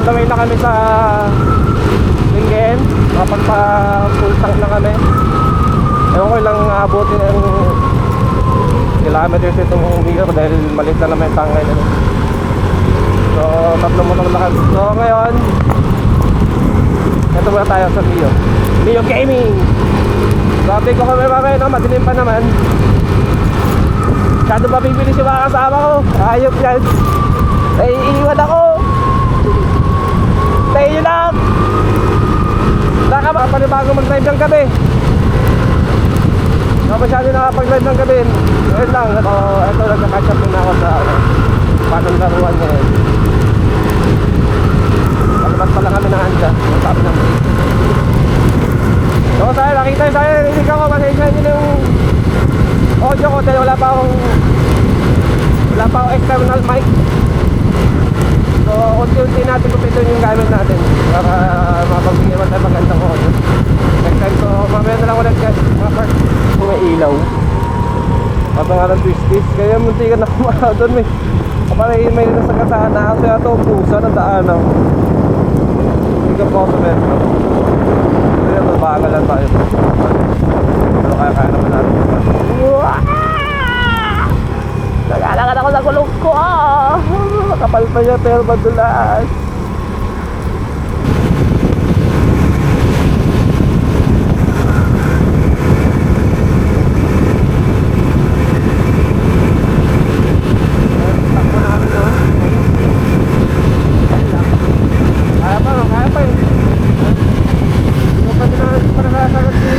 the way na kami sa Linggen. Makapagpa-full tank na kami. Ewan ko ilang abutin ng kilometers itong umiga dahil maliit na naman yung tank ngayon. So, 3 motor na kami. So, ngayon ito muna tayo sa Mio Gaming. Sabi ko kami mamaya, no? Madilim pa naman. Kado ba bibili si mga kasama ko? Ayop yan. Naiiwan ako. Tayo nyo lang. Saka makapanibago mag-drive ng gabi. Hindi masyado nakapag-drive ng gabi. Ngayon lang. Ito nagka-catch up na ako sa panong laruan ngayon. Palabas pala kami ng Anja. Sabi ng break. So sa'yo, nakita nyo sa'yo. Narinig ako. Masensya nyo yung audio ko dahil wala pa akong external mic. So unti-unti natin lupitin yung gamit natin para mapagbigyan mo tayo magandang audio next time. So mamaya na lang ulit guys mga part kung may ilaw matangalan twisties kaya munti ka na kumaraw doon may nasagatahan na kasi ito pusa na daanan hindi ka po ako sa metro kaya mabagalan tayo pero kaya naman natin. Nag-alangan ako sa gulong ko. Kapal pa niya pero madulas. Takbo namin no? Kaya pa no? Kaya pa eh. Hindi pa din namin para nasagot si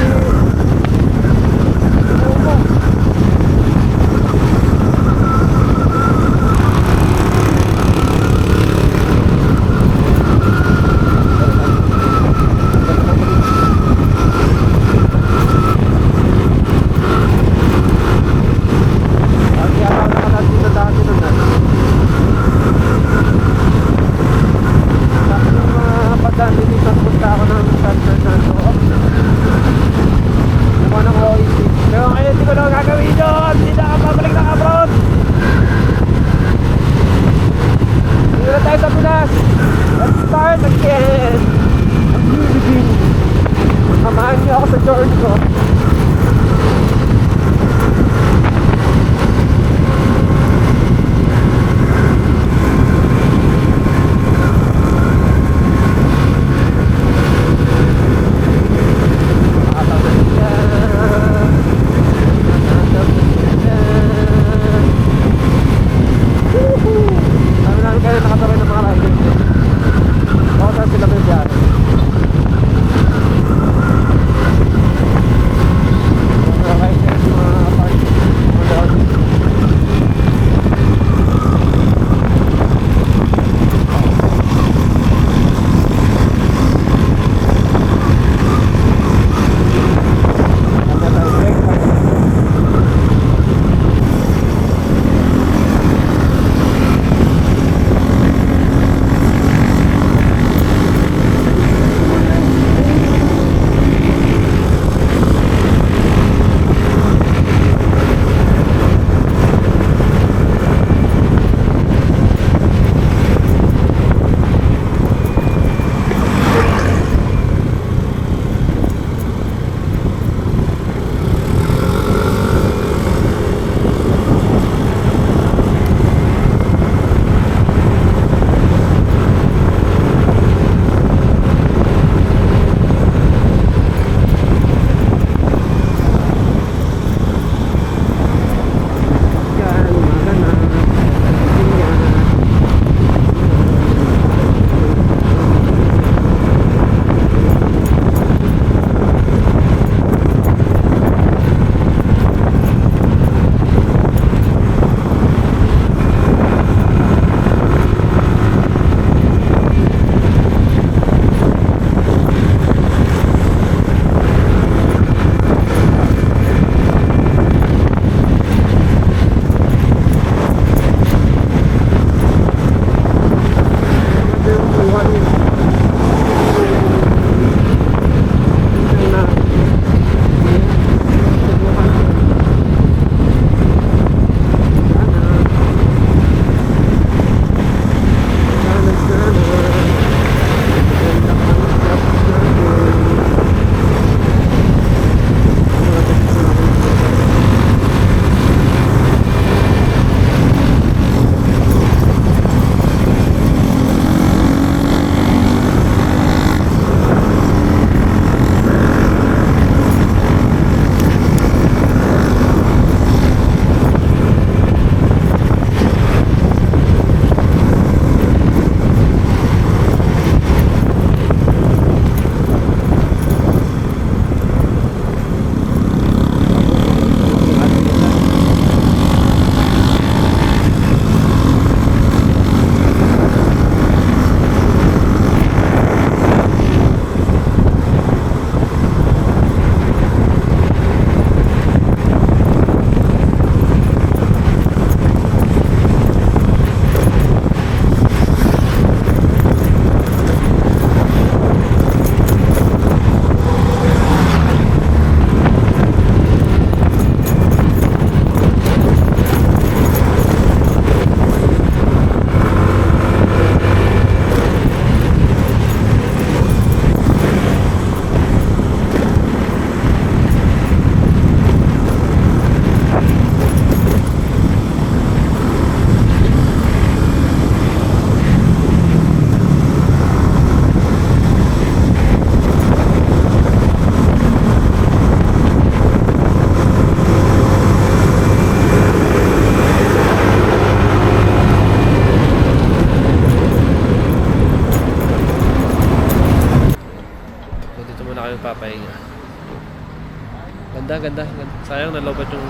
Ganda, ganda, ganda. Sayang nalobat yung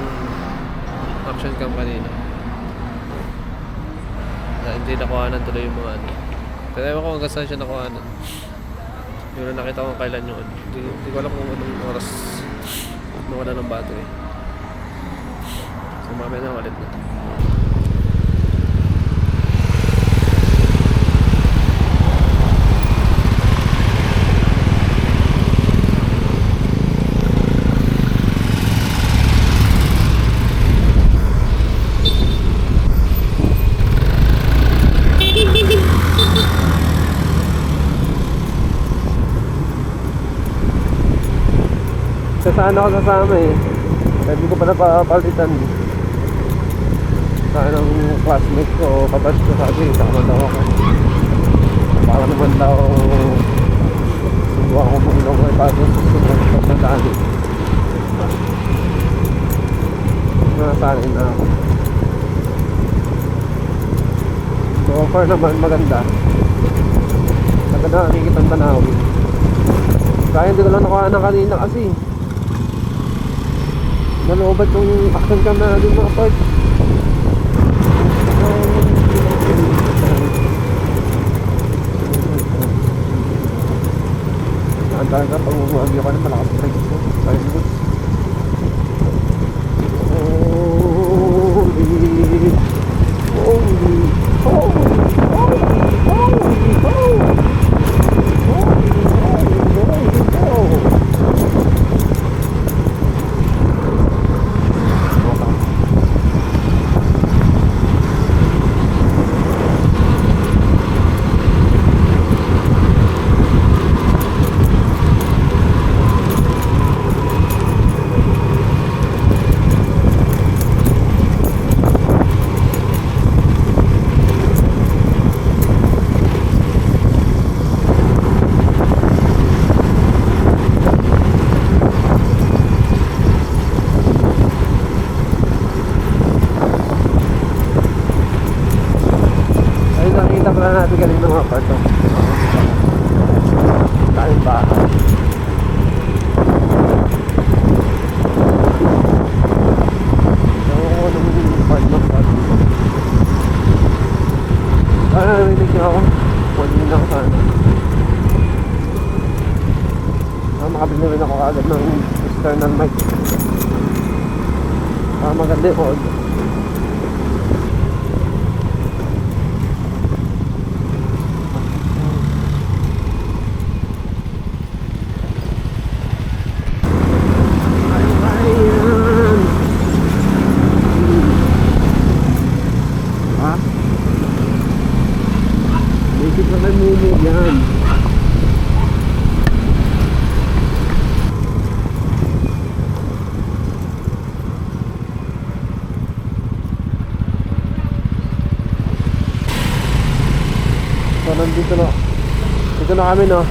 action cam kanina. Hindi nakuhanan tuloy yung mga ano. Pero ewan ko hanggang saan siya nakuhanan. Hindi ko na nakita kung kailan yun. Hindi ko alam kung anong oras nawala ng battery. So mamaya na ulit na. Saan ako sasama eh. Hindi ko pa napapalitan. Saan ang classmate ko, kabatch ko sabi, sama daw ako. Para naman daw subuhan ko mong ay bago sumunod na dali. Nasanin na ako. So far naman maganda. Maganda nakikita ang tanawin. Kaya hindi ko lang nakuha na kanina kasi naloobat yung action cam na natin mga parts. Naantahan ka pag umagyo ka na malakas break ko. Holy, holy, holy, holy, holy. Natin galing ng mga parto. Kain bahay. Ewan ko nung part ng parto. Narinig niyo ako. Kunin ako sana. Makabili rin ako agad ng external mic. Maganda yung audio. Yan. So nandito na. Dito na kami no.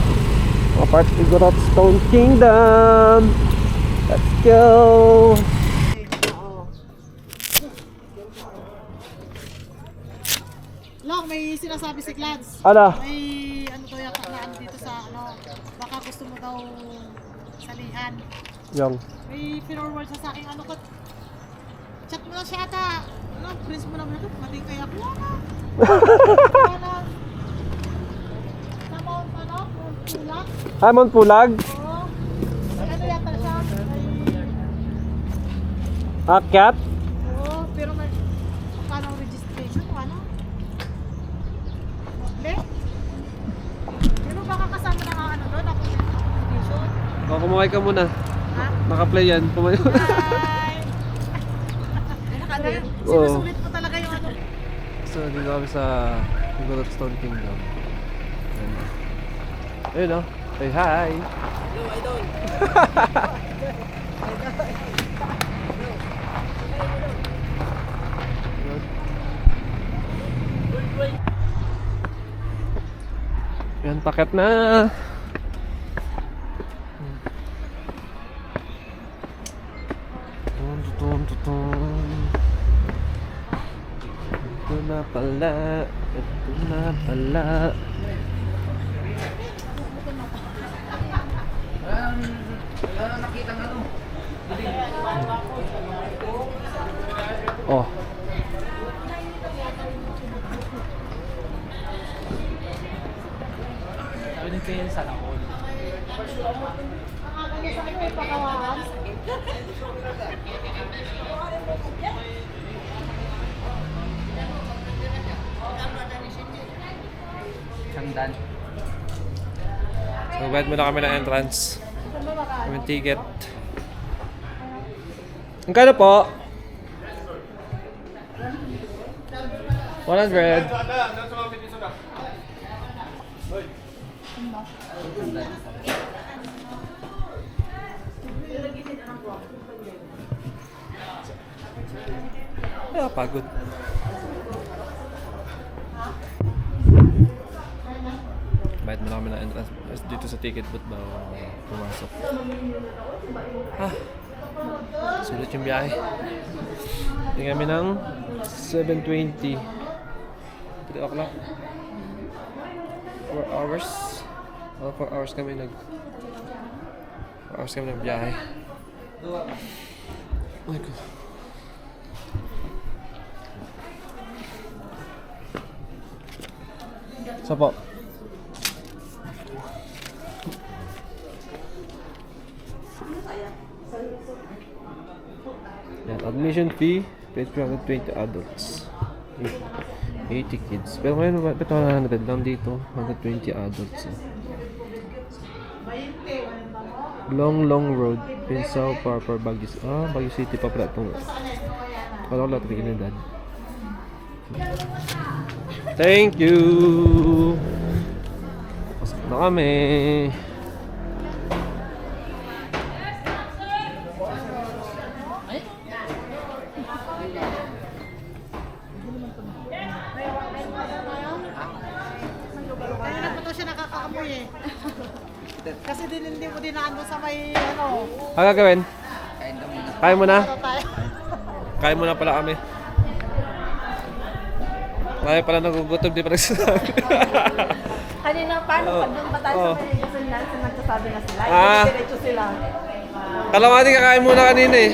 Mga parts Igorot Stone Kingdom. Let's go. Long, may sinasabi si Clads. Ano? May ano to yata na ano dito sa ano, baka gusto mo daw salihan. Yung. May forward sa akin ano ko. Chat mo na siya ata. Ano, prince mo naman ito. Mati kaya ko na. Ano? Sa Mount ano? Mount Pulag? Mount Pulag? Oo. Ano yata siya? Akyat? Oo, pero may paano ang registration o ano? Hindi? Pero baka kasama na nga ano doon, ako registration. O, kumuhay ka muna. Ha? Naka-play yan. Kumayo. Hi! Oo. Sinusulit mo talaga yung ano. So, dito kami sa Igorot Stone Kingdom. Ayun o. Say hi! Hello, idol! Yan, paket na! Ito na pala. Ito na pala. Wala nakita ng ano. Oh. Ano kayo sa lakon? Hangdan. So, bayad muna kami ng entrance. Kami ticket. Ang kano po? 100. Ah, pagod. Bayad mo na kami ng entrance dito sa ticket booth ba pumasok. Sulit yung biyahe. Hindi kami ng 7:20. 3 o'clock. 4 hours. 4 hours kami 4 hours kami nagbiyahe. Oh my God. Sa po. Yan, admission fee, 320 adults. 80 kids. Pero ngayon, ito 100 lang dito. 120 adults. Long road. Pinsao, Parpar, Baguio. Baguio City pa pala itong. Kala ko lang Trinidad. Thank you! Pasok na kami. Kaya na po siya nakakaamoy eh. Kasi hindi mo dinaan mo sa may ano. Ano gagawin? Kain mo na? Ano tayo? Kain mo na pala kami. Kaya pala nagugutom, di pa nagsasabi. Kanina, paano pag doon pa tayo Oo. sa may gusto nila, nagsasabi na sila. Ah. Diretso sila. Kalawati kakain muna kanina eh.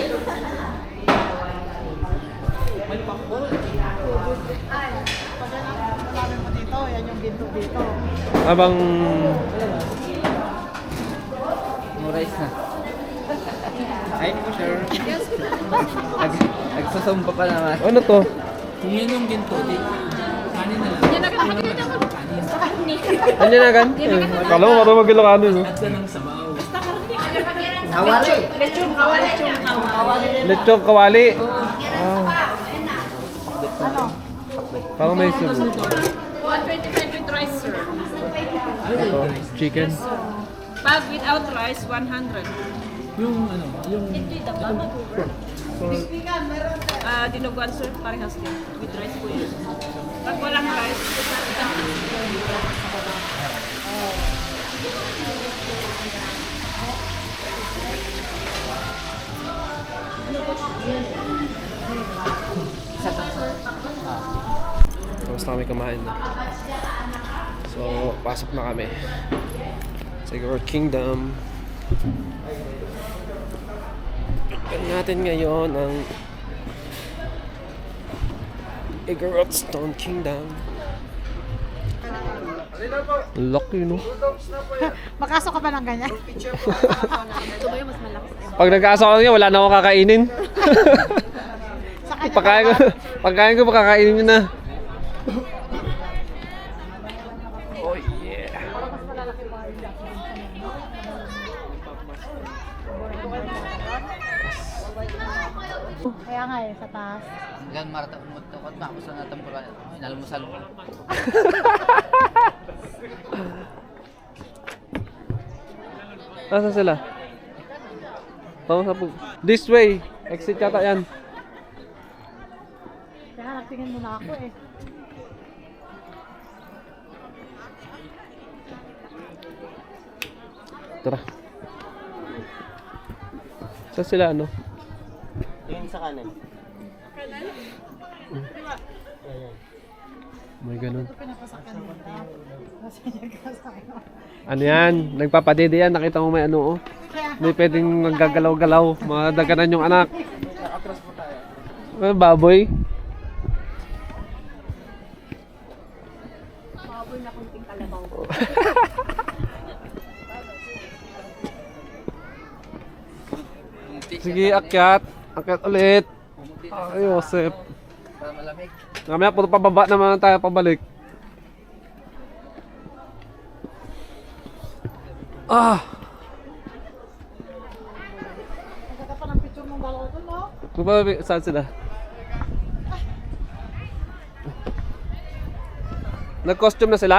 Sabi mo dito, yan yung ginto dito. Habang Murais na. Ay, sure. Nagsusumpa pa naman. ano to? Yun yung ginto. Kanin na lang. Ano na gan? Kala mo marunong mag-Ilocano no? At ng sabaw. Lechong kawali. Parang may subo. 125 with rice, sir. Ito, chicken. Pag without rice, 100. Yung ano, yung... Dinuguan, sir, parehas din. With rice po yun. Pag walang rice, Tapos na kami kumain. So, pasok na kami. Siguro Kingdom. Tignan natin ngayon ang Igorot Stone Kingdom. Lucky, no? Makasok ka ba ng ganyan? Pag nag-aasa ko niya, wala na akong kakainin. Sa kanya Pagkain ko, makakainin nyo na. Oh yeah. Kaya nga eh, sa taas. Yan, marata mo ito. At makusan natin po lang. Inalmusal mo. Nasaan sila? This way. Exit yata yan. Kaya nagtingin muna ako eh. Tara. Saan sila ano? Tingin sa kanan. May ganun. Ito pinapasakyan nila. Kasi nagkasakyan. Ano yan? Nagpapadede yan. Nakita mo may ano oh. Kaya, Hindi pwedeng maggagalaw-galaw. Madaganan yung anak. Baboy. Baboy na kunting kalabaw. Sige, akyat. Akyat ulit. Ay, Joseph. Para malamig. Mamaya, puro pababa naman tayo pabalik. Ah! magkata pa ng picture ng dalawa doon, no? Saan sila? Nag-costume na sila?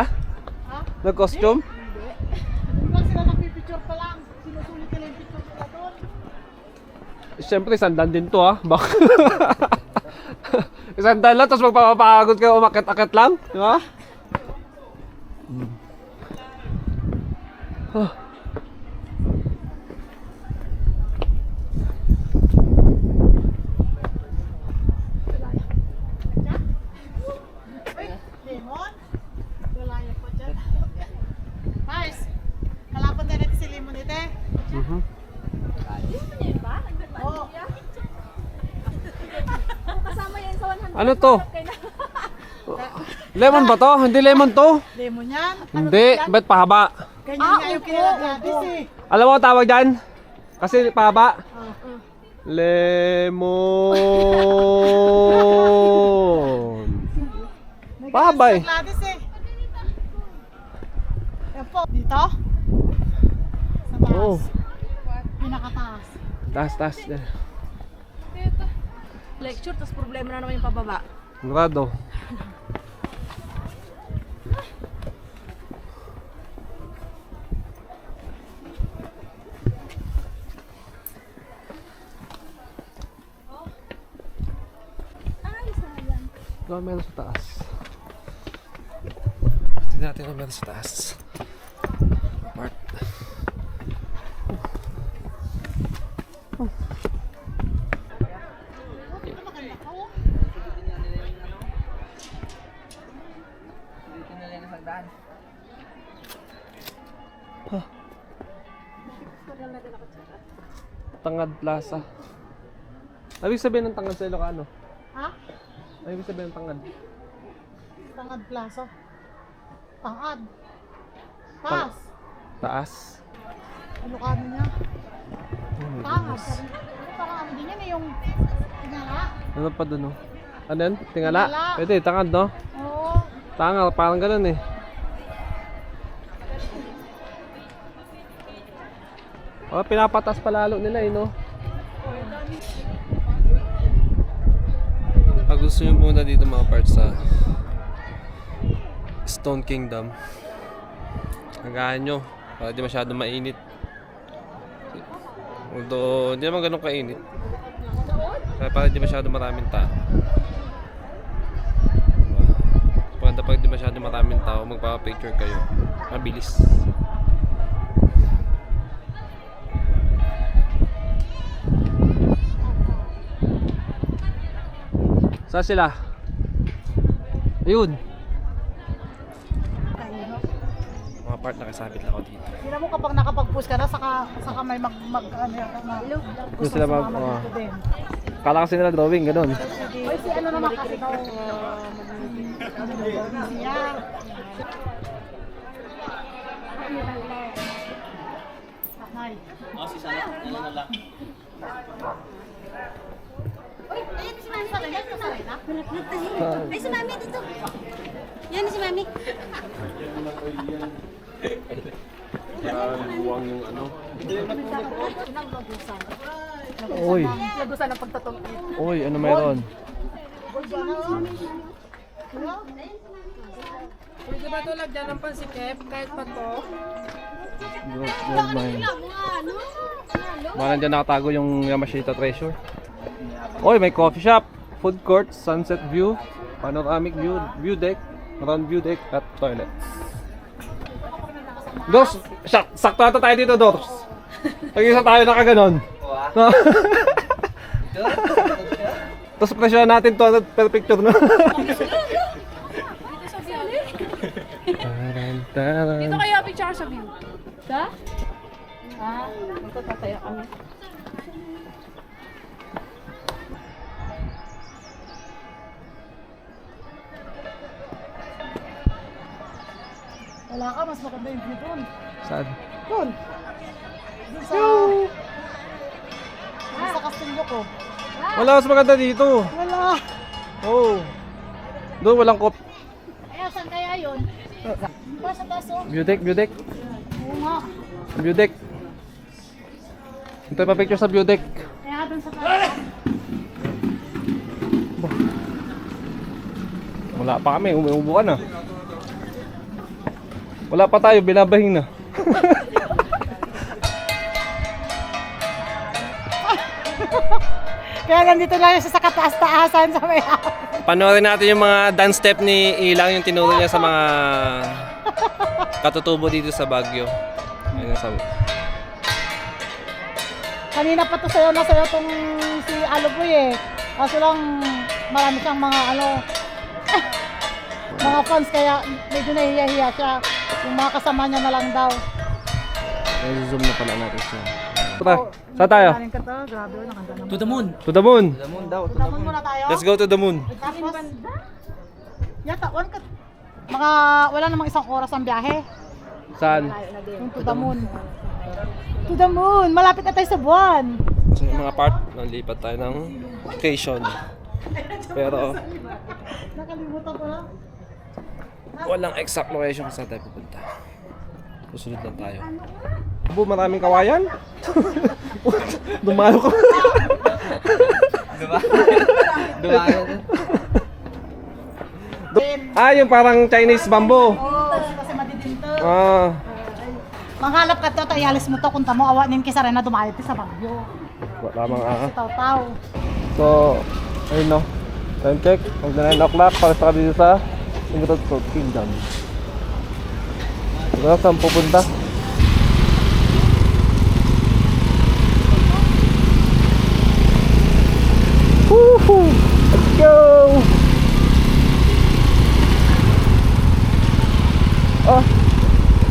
Ha? Nag-costume? Doon lang sila nagpipicture pa lang. Sinusulit nila yung picture nila doon. Siyempre, sandan din to ah. Bak sandan lang, tapos magpapapagod kayo umakit-akit lang. Di ba? Ah. Lemon? Wala yan pa dyan. Mars, kalaban na natin si Lemon ito eh. Mhm. Oo. Kasama yan sa 100. Ano to? Lemon ba to? Hindi lemon to? Lemon yan. Hindi, ba't pahaba? Ganyan nga yung kinalagladis eh. Alam mo ang tawag dyan? Kasi pahaba. Ah. Lemon. Pahaba eh. Gladys eh. Yan po. Dito? Sa taas. Oo. Pinakataas. Taas. Lecture, tapos problema na naman yung pababa. Grado. Ito ang meron sa taas. Tingnan natin ang meron sa taas. Mart. Dito na lang ang hagdan. Tangad Plaza. Ano ibig sabihin ng tangad sa Ilocano? Ha? Ano ibig sabihin ng tangad? Tangad Plaza. Tangad. Taas. Taas. Ano ka niya? Tangad. Ano parang ano din yan eh, yung tingala. Ano pa dun oh? Ano yan? Tingala? Tingala. Pwede, tangad no? Oo. Tangal, parang ganun eh. Oh, pinapatas pa lalo nila eh, no? Pag gusto nyo pumunta dito mga parts sa Stone Kingdom, hanggaan nyo para di masyado mainit. Although, hindi naman ganun kainit. Para di masyado maraming tao. Maganda pag di masyado maraming tao, magpapapicture kayo. Mabilis. Saan sila? Ayun. Mga part nakasabit lang ako dito. Hindi mo kapag nakapag-post ka na, saka may ano yan na gusto sila sumama oh. dito din. Kala kasi nila drawing, ganun. Oy, si ano naman kasi daw siya. Nay. Uy, ayan si Mami. Ay, si Mami dito. Yan si Mami. Buwang yung ano. Oy. Lagusan ng pagtatong. Oy, ano meron? Pwede ba ito lagyan ng pansikip kahit pa to? Gold mine. Mga nandyan nakatago yung Yamashita Treasure. Oy, may coffee shop, food court, sunset view, panoramic view deck, round view deck, at toilets. Dos, sakto ata tayo dito, Dos. Pag-isa tayo nakaganon. Tapos presyo natin to per picture no. Dito kayo picture sa view. Sa? Dito tataya kami. Wala ka, mas maganda yung view doon. Saan? Doon. Doon sa... Doon sa Castillo ko. Wala, mas maganda dito. Wala. Oo. Doon walang kop. Kaya saan kaya yun? Ba sa taso? View deck, view deck. Oo nga. View deck. Hintay pa picture sa view deck. Kaya doon sa taas. Wala pa kami, umuubo ka na. Wala pa tayo, binabahing na. Kaya nandito lang yung sa kataas-taasan sa may Panoorin natin yung mga dance step ni Ilang, yung tinuro niya sa mga katutubo dito sa Baguio. Ayun ang sabi. Kanina pa to sayo na sayo tong si Aluboy eh. Kaso lang marami siyang mga ano mga fans kaya medyo nahihiya siya. Yung mga kasama niya na lang daw. Zoom na pala natin siya. Saan tayo? Galing ka to, grabe oh, nakanda naman. To the moon. To the moon. Tapos muna tayo. Let's go to the moon. Tapos, yata, wala namang isang oras ang biyahe. Saan? Yung to the moon. To the moon! Malapit na tayo sa buwan. So yung mga part, nalipat tayo ng location. Pero Nakalimutan ko na. walang exact location kung saan tayo pupunta. Susunod lang tayo. Abo, maraming kawayan. Dumalo ka. Dumayo. Yung parang Chinese bamboo. Kasi madidinto. Ah, Manghalap ka to, ialis mo to kung tamo awanin kisa rin na dumayot sa Bagyo. wala mga Si Taw-Taw. So, ayun no. Time check. Mag 9 o'clock para sa dito sa Emerald Sword Kingdom. Wala saan pupunta. Woohoo! Let's go!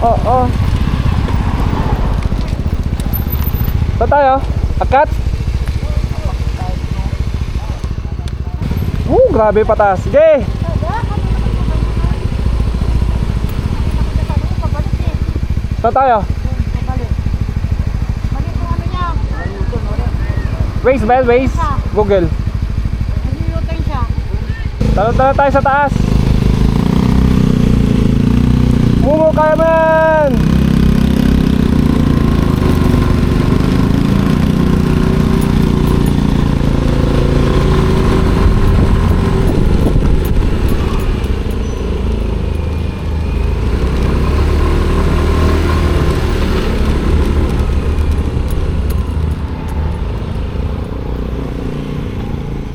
Oh. Saan tayo? Akat? Grabe pataas. Sige! Saan tayo? Mali po ano niya. Waze, Bell, Waze. Google. Nag-u-turn siya. Tala tayo sa taas. Mumo kaya man!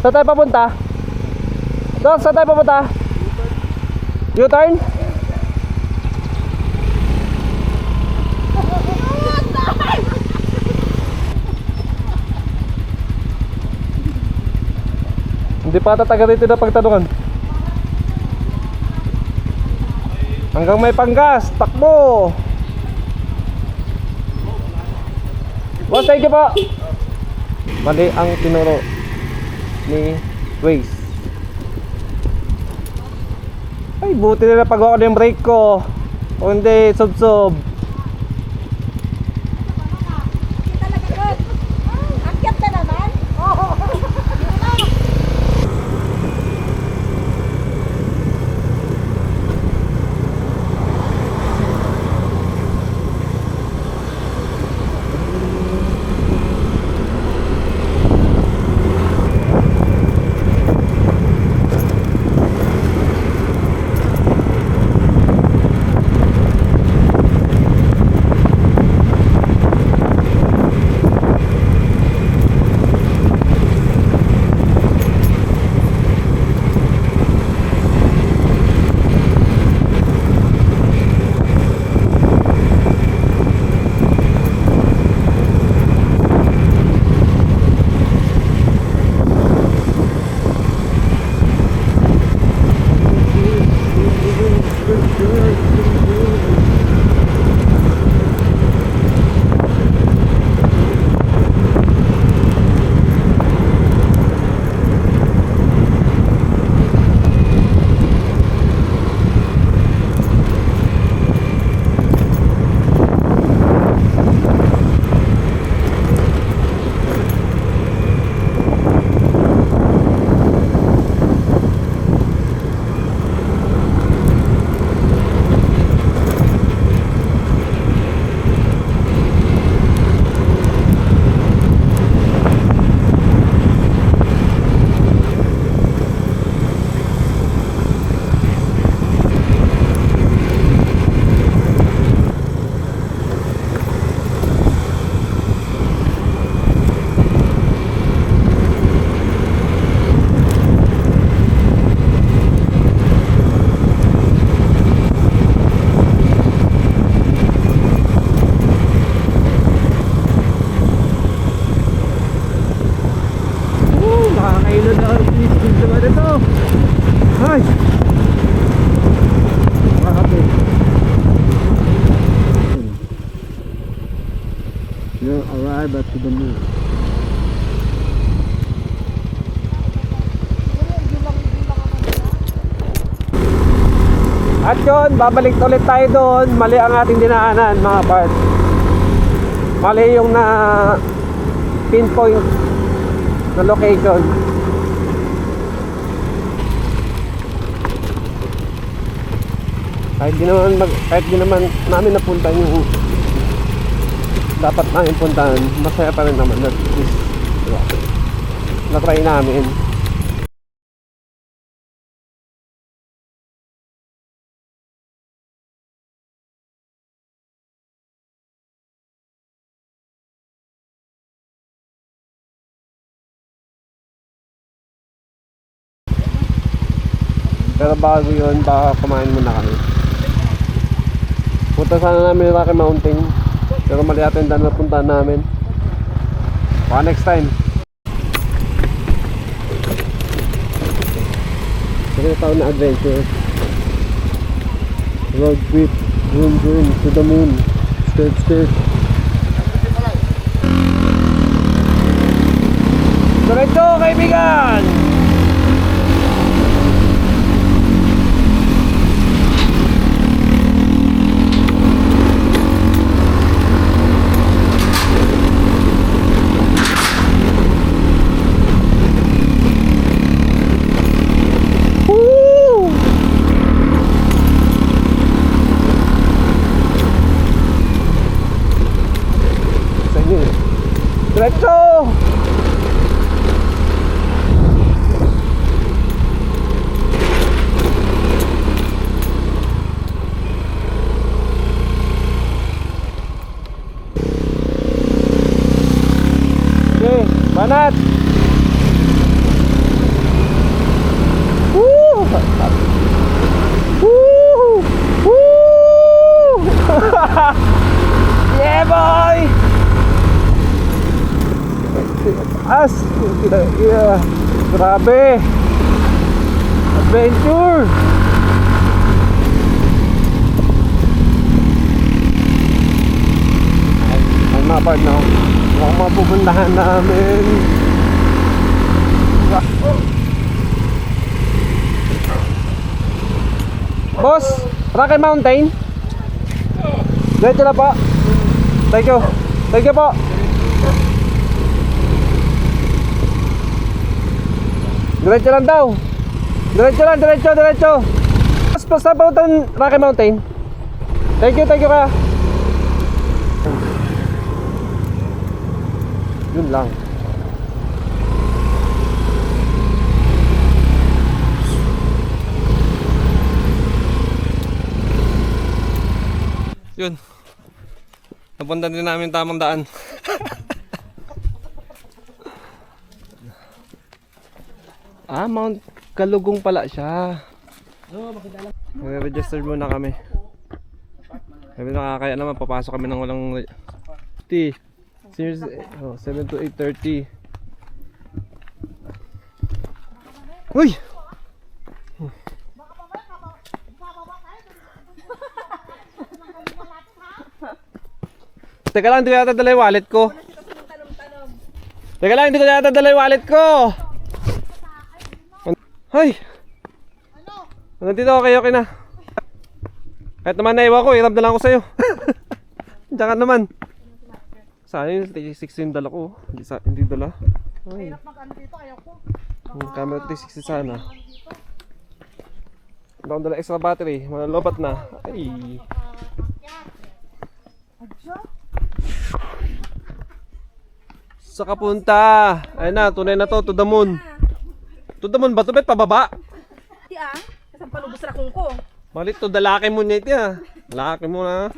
Saan tayo papunta? Doc, saan tayo papunta? U-turn? Hindi pa tataga dito na pagtanungan. Hanggang may panggas, takbo! Boss, thank you po! Mali ang tinuro ni Waze. Ay, buti na napagawa ko na yung brake ko. O hindi, sub-sub. Akyat na naman? Oo. the moon. At yun, babalik ulit tayo doon. Mali ang ating dinaanan mga part. Mali yung na pinpoint na location. Kahit di naman namin napuntahan yung dapat namin puntahan, masaya pa rin naman at least, diba? Na-try namin. Pero bago yun, baka kumain muna kami. Punta sana namin yung Rocky Mountain, pero mali ata yung daan na puntahan namin. Baka next time. Maganda taon na adventure. Road trip, vroom vroom, to the moon. Skirt skirt. Diretso kaibigan! Diretso! Okay, banat! Woo! Woo! Woo! Yeah, boy! As! Yeah. Grabe! Adventure! Ang mapad na mukhang mapupuntahan namin. Boss! Rocky Mountain? Diretso na po. Thank you. Thank you po. Diretso lang daw. Diretso lang, diretso, diretso. Basta pa utang Rocky Mountain. Thank you ka. Yun lang. Yun. Napunta din namin tamang daan. Mount Kalugong pala siya. Register muna kami. Kami nakakaya naman, papasok kami ng walang 7 to 8:30. Uy! Teka lang, hindi ko yata dala yung wallet ko. Teka lang, hindi ko yata dala yung wallet ko. Ay! Nandito ako kayo, okay na. Kahit naman naiwan ko, hirap na lang ako sa'yo. Diyan ka naman. Saan yung 360 yung dala ko? Hindi dala. Ay. Camera 360 sana. Hindi akong dala extra battery. Malalobat na. Ay. Sa kapunta. Ayun na, tunay na to the moon. To the moon ba? To bet pababa? Di kasang palubos na kung ko. Malit to, dalaki mo niya ito ah. Dalaki mo na.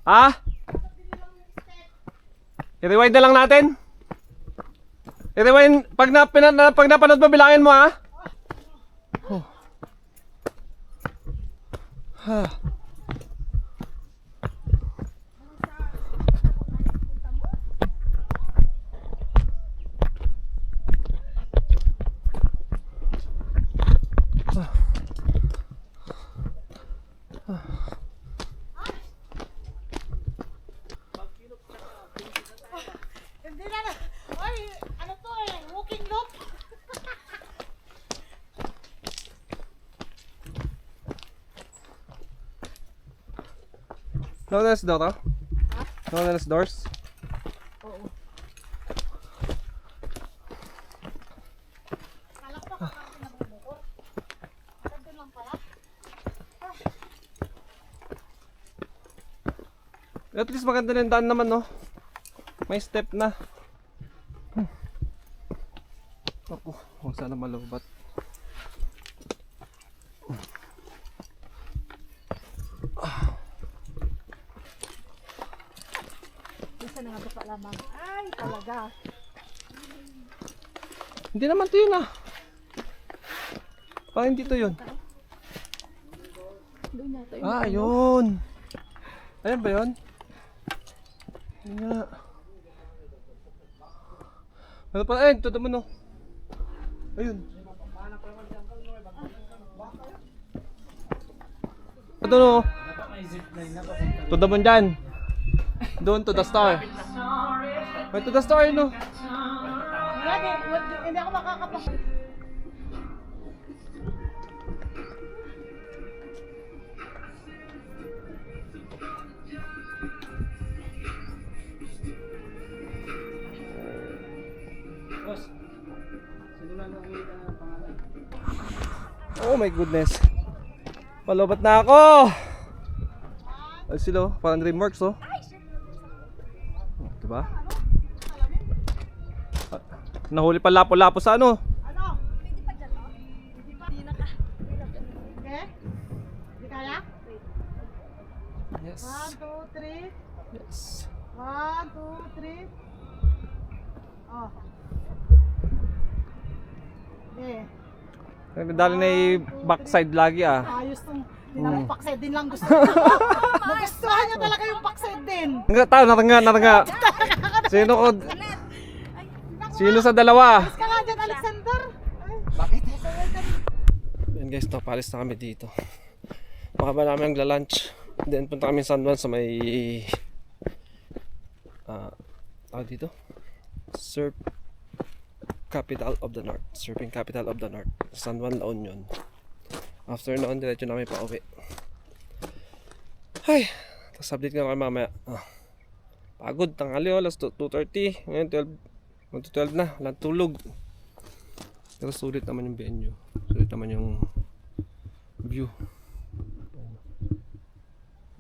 Ha? I-rewind na lang natin. I-rewind. Pag napanood mo, bilangin mo ha. Oh. Ha. No one else door, ha? No one else doors? Oo. Kala ko kakaroon na ng motor. Nandun lang pala. At least maganda na yung daan naman, no? May step na. Ako, huwag sana malubat. Isa na nga baka lamang. Ay, talaga. Hindi naman to yun, ah. Parang hindi to yun. Ah, ayun. Ayan ba yun? Ayun nga. Ano pa? Ayun, to the moon, no? Ayun. Ito, no? To the moon dyan. Doon, to the star. Ay, to the star, yun, no? Hindi ako makakapag... Oh my goodness. Palobat na ako. Ay sila, parang DreamWorks, oh. Diba? Ah, nahuli pa lapo-lapo sa ano? Ano? Hindi pa dyan, no? Hindi pa. Hindi na ka. Okay? Hindi kaya? Yes. 1, 2, 3. Yes. 1, 2, 3. Oh. Okay. Nagdadali na yung backside lagi, ah. Ayos tong backside din lang gusto ko. Nagustuhan niya talaga yung backside din. Naranga. Sino ko? Sino sa dalawa? Mas ka nga dyan, Alexander. Bakit? Yan guys, palis na kami dito. Baka ba namin magla-lunch. Then punta kami San Juan sa may dito? Surf Capital of the North. Surfing Capital of the North. San Juan, La Union. After noon, diretso namin pa uwi. Ay, tapos update nga kayo mamaya. Pagod, tanghali, alas 2:30. Ngayon 12 na, walang tulog. Pero sulit naman yung venue. Sulit naman yung view.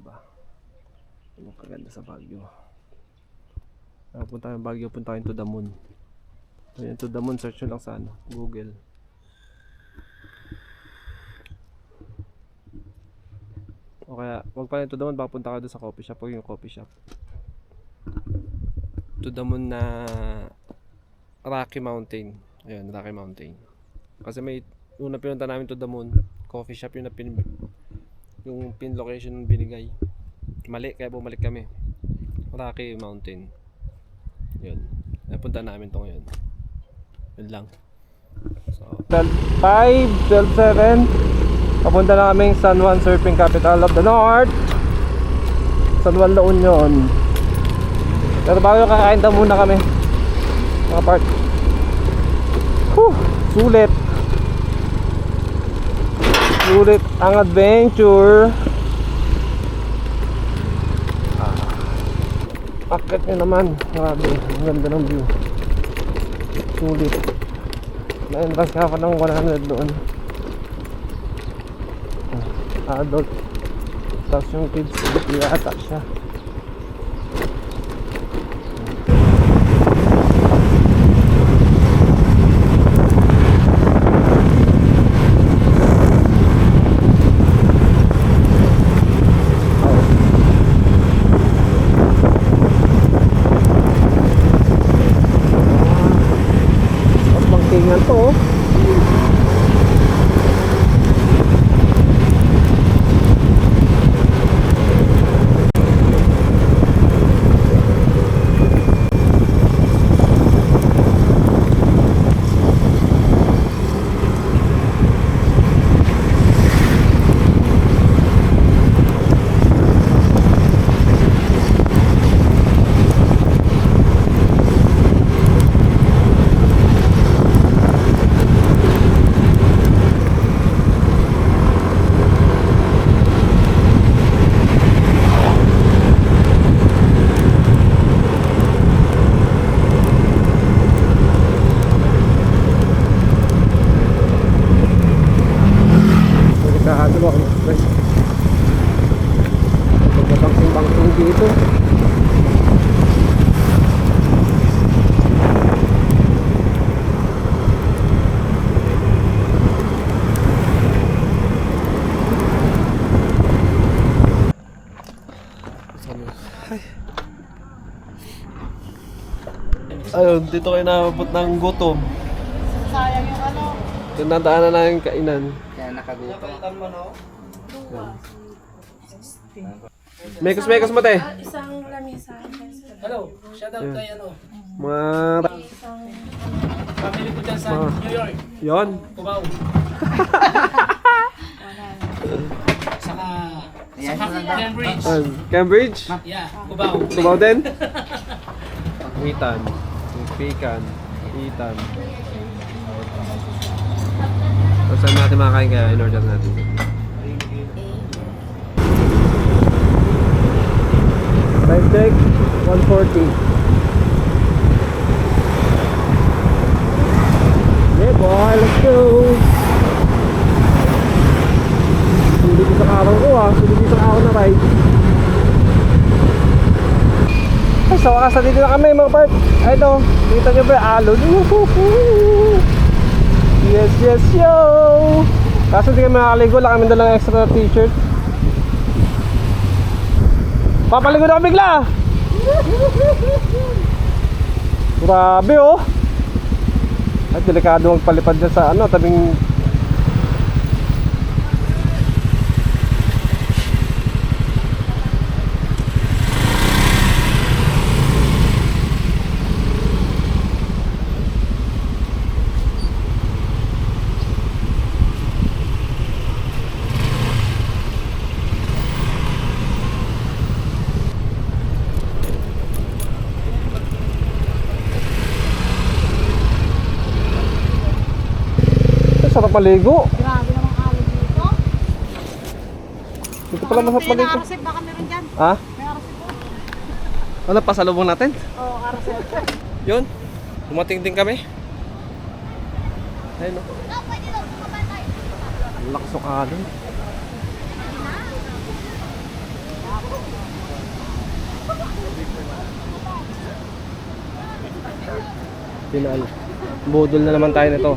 Diba? Ano kaganda sa Baguio. Punta ng Baguio, punta kayo to the moon. Ayan, to the moon, search nyo lang sa ano, Google. O kaya, wag pa rin to the moon, baka punta ka doon sa coffee shop. Huwag yung coffee shop. To the moon na Rocky Mountain. Ayan, Rocky Mountain. Kasi may una pinunta namin to the moon, coffee shop yung yung pin location yung binigay. Mali, kaya bumalik kami. Rocky Mountain. Yun. Napunta namin to ngayon. Yun lang. So, 12:05, 12:07. Papunta na kaming San Juan Surfing Capital of the North. San Juan, La Union. Pero bago kakain daw muna kami. Mga part. Sulit. Sulit ang adventure. Akit nyo naman. Grabe. Ang ganda ng view. Sulit. Na-entrance ka pa ng 100 doon. Adult. Tapos yung kids, hindi ata siya. Tingnan to, oh. guys. Pagkabangsing-bangsing dito. Ayun, dito kayo nakabot ng gutom. Sayang yung ano. Tinadaanan na yung kainan. Kaya nakagutom. Mekos mo te. Isang lamisa. Hello, shout out kay ano, Mga... family ko dyan sa New York, Yon. Cubao. Saka Cambridge. Cambridge. Yeah, Cubao. Sumaw din. Itan. Pikan. Itan. So, saan natin makakain kaya in-order natin? Time check, 1:40. Yeah boy, let's go! Sulit sa araw ko sulit sa araw na ride. Ay, sa wakas na dito na kami mga part. Ay, ito, kita nyo ba, alon. Yes, yes, yo! Kaso hindi kami makakaligo, lang kami dalang extra t-shirt. Papaligo na kami bigla! Grabe oh! Ay, delikado magpalipad dyan sa ano, tabing... Sarap maligo. Grabe namang alon dito. Dito pala masarap May maligo. RC, baka meron dyan. Ha? May RC po. Ano, pasalubong natin? Oo, RC. Yun, dumating din kami. Ayun o. Ang lakas ng alon. Pinal. Budol na naman tayo nito.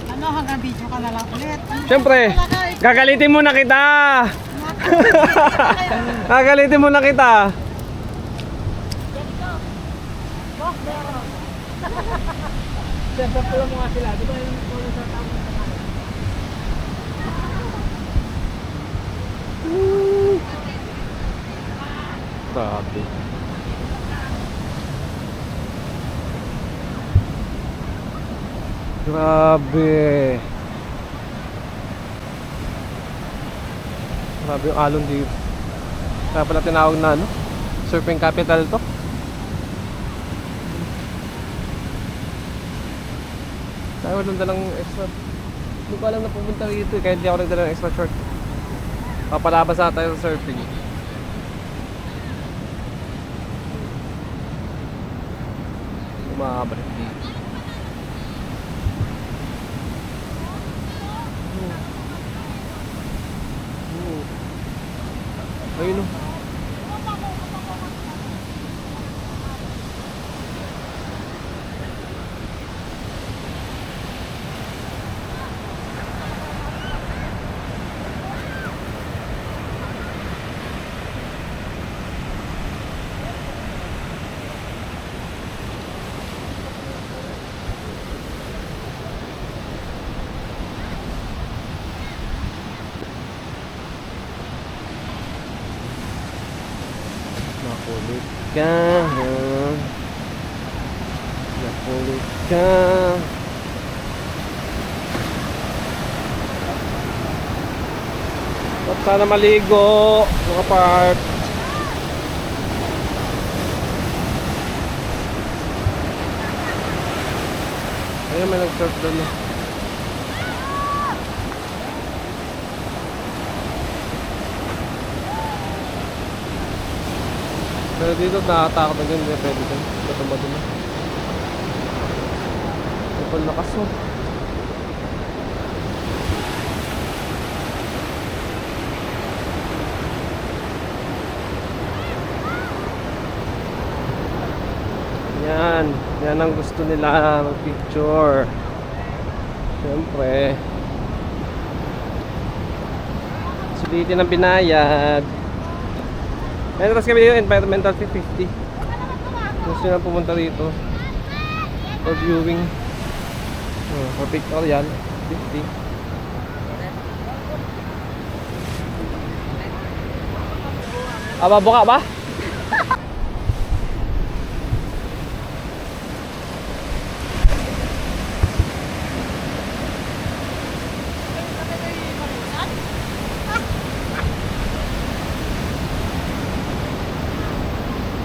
Ano, hanggang video ka na lang ulit. Siyempre, gagalitin muna kita. Gagalitin muna kita. Grabe. Grabe. Grabe yung alon dito. Kaya pala tinawag na ano, surfing capital to. Tayo walang dalang extra. Hindi ko alam na pupunta rito kaya hindi ako nagdala ng extra short. Papalabas na tayo sa surfing. Umabalik dito. Ayun o. Nakulit ka. Nakulit ka. At sana maligo mga part. Ayun, may nag-surf doon na. Pero dito nakatakot na din, hindi pwede din. Bato-bato na. Ang lakas mo. Yan. Yan ang gusto nila mag-picture. Siyempre. Sulitin ang binayad. Entras kami dito, environmental fee 50. Gusto nila pumunta dito for viewing. For pictorial 50. Buka ba?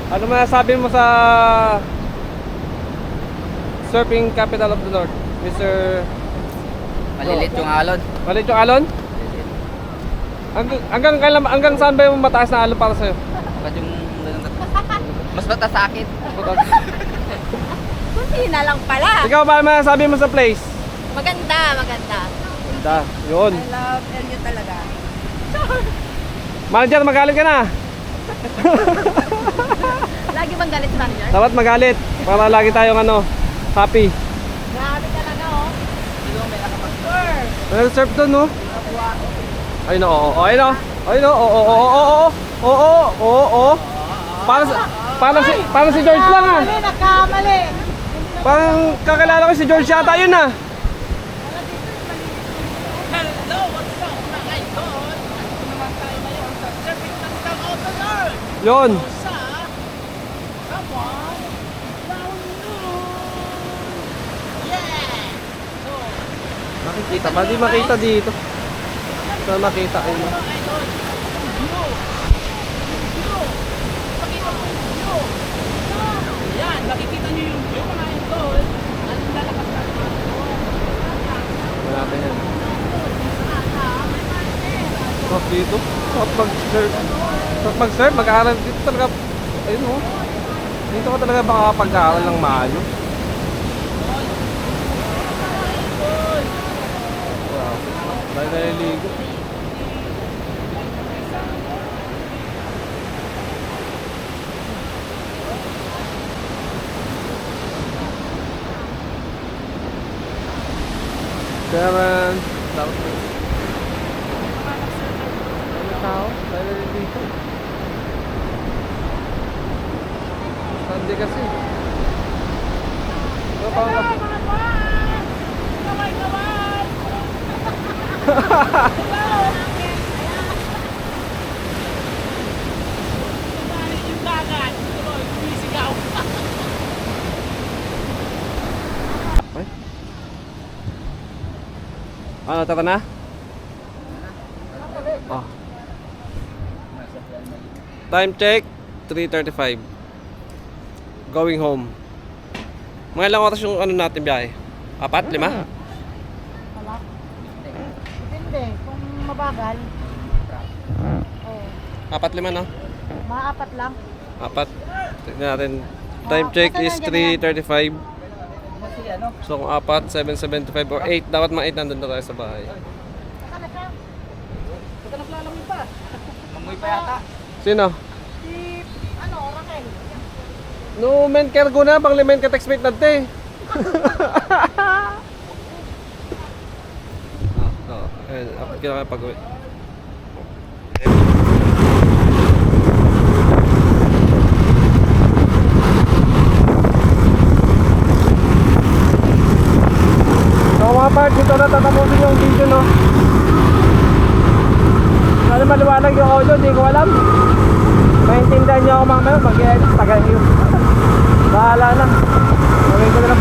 Ano masasabi mo sa surfing capital of the North, Mr. Malilit yung alon. Malit yung alon? Hanggang saan ba yung mataas na alon para sa'yo? Bakit yung mas mata sa akin. Kunti na lang pala. Ikaw ba masasabi mo sa place? Maganda, maganda. Ganda, yun. I love Elio talaga. Manager, magalit ka na. Lagi bang galit si manager? Dapat magalit para lagi tayong happy. Grabe talaga, oh. Nag-surf doon, no? Ayun, oo. Ayun, oo. Ayun, oo. Parang si George lang, ah. Nagkamali. Parang kakilala ko si George yata, yun, ah. Hello, what's up mga idol? Ito naman tayo ngayon sa Surfing Capital of the North. Yun. Sa Kawan, yeah! So, Makikita ba? Di makita dito. Saan makita? Ayun, ah. mga idol, yung view. Pakita mo yung view. Yan, makikita nyo yung view mga idol. Ang lalakas na Wala natin yan. Sarap dito. Sarap mag-surf. Sarap mag-surf. Mag-aaral dito talaga. Ayun, oh. Dito ka talaga makakapag-aaral ng maayos. Wow. Dahil naliligo. Sharon. Tapos may tao. Dahil naliligo. Sunday kasi. Ano pa ang yung dagat. Tuloy, sumisigaw. Ay? Ano, tara na? Oh. Time check, 3:35. Going home. Mga ilang oras yung natin biyahe? 4, 5? Wala. Depende. Kung mabagal. Oh. 4, 5 no? Mga 4 lang. 4. Tignan natin. Time check is 3:35. So kung 4, 7:75 or 8, dapat mga 8 nandun na tayo sa bahay. Mamoy pa yata. Sino? Si, Raquel. No, men cargo na, pang limen ka textmate natin. Ayun, apit ka na kayo pag-uwi. So mga part, dito na tatapusin yung video, no? Ano maliwanag yung audio, di ko alam. Maintindihan niyo ako mamaya, mag-edit, tagal yun. Bahala na. Gawin ko na lang